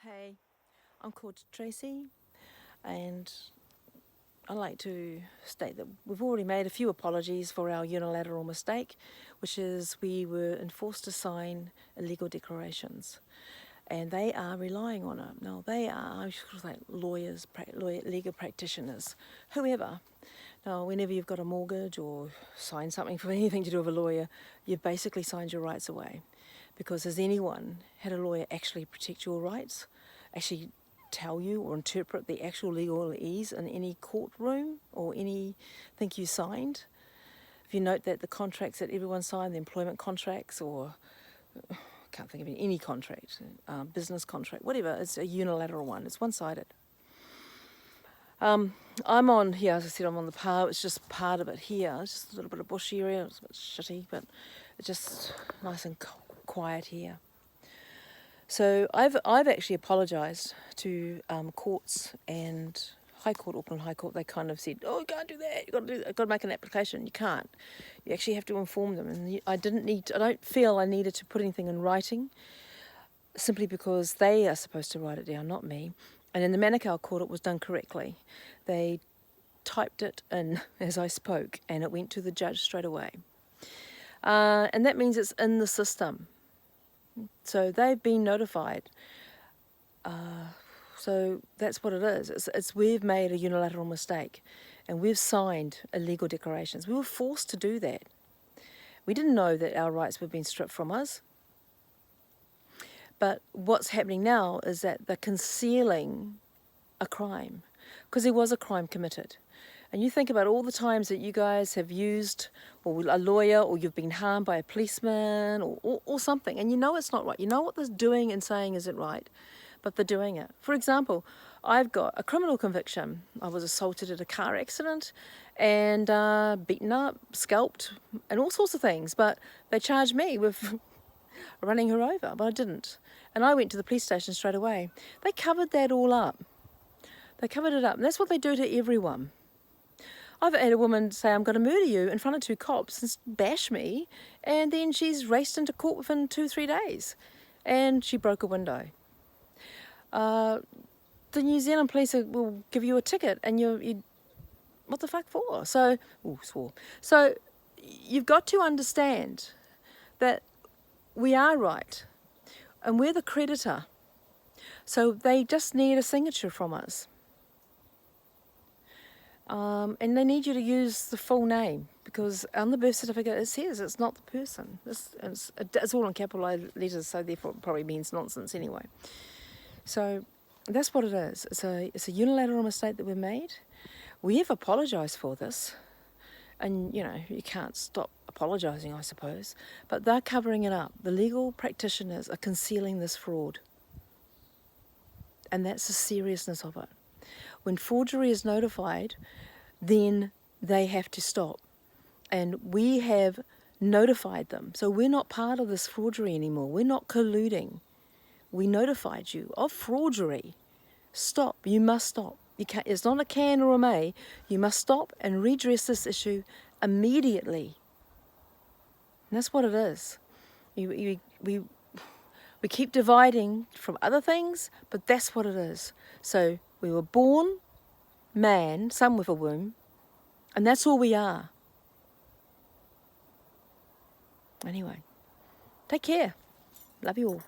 Hey, I'm called Tracy, and I'd like to state that we've already made a few apologies for our unilateral mistake, which is we were enforced to sign illegal declarations, and they are relying on it. Now, they are like lawyers, legal practitioners, whoever. Now, whenever you've got a mortgage or sign something for anything to do with a lawyer, you've basically signed your rights away. Because has anyone had a lawyer actually protect your rights, actually tell you or interpret the actual legalese in any courtroom or anything you signed? If you note that the contracts that everyone signed, the employment contracts or I can't think of any contract, business contract, whatever, it's a unilateral one, it's one-sided. I'm on here, as I said, I'm on the path. It's just part of it here. It's just a little bit of bush area. It's a bit shitty, but it's just nice and quiet here. So I've actually apologised to courts and High Court, Auckland High Court. They kind of said, "Oh, you can't do that. You've got to make an application." You can't. You actually have to inform them. And I don't feel I needed to put anything in writing, simply because they are supposed to write it down, not me. And in the Manukau court, it was done correctly. They typed it in as I spoke, and it went to the judge straight away. And that means it's in the system. So they've been notified. So that's what it is. It's we've made a unilateral mistake, and we've signed illegal declarations. We were forced to do that. We didn't know that our rights were being stripped from us. But what's happening now is that they're concealing a crime, because there was a crime committed. And you think about all the times that you guys have used or a lawyer, or you've been harmed by a policeman or something, and you know it's not right. You know what they're doing and saying isn't right, but they're doing it. For example, I've got a criminal conviction. I was assaulted at a car accident and beaten up, scalped, and all sorts of things, but they charged me with running her over, but I didn't. And I went to the police station straight away. They covered that all up. They covered it up, and that's what they do to everyone. I've had a woman say, "I'm going to murder you," in front of two cops and bash me, and then she's raced into court within 2-3 days, and she broke a window. The New Zealand police will give you a ticket, and you what the fuck for? So, swore. So you've got to understand that we are right, and we're the creditor. So they just need a signature from us. And they need you to use the full name, because on the birth certificate it says it's not the person. It's all in capital letters, so therefore it probably means nonsense anyway. So that's what it is. It's a unilateral mistake that we've made. We have apologised for this, and you know, you can't stop apologising, I suppose, but they're covering it up. The legal practitioners are concealing this fraud, and that's the seriousness of it. When forgery is notified, then they have to stop. And we have notified them. So we're not part of this forgery anymore. We're not colluding. We notified you of forgery. Stop. You must stop. You can't, it's not a can or a may. You must stop and redress this issue immediately. And that's what it is. We keep dividing from other things, but that's what it is. So we were born man, some with a womb, and that's all we are. Anyway, take care. Love you all.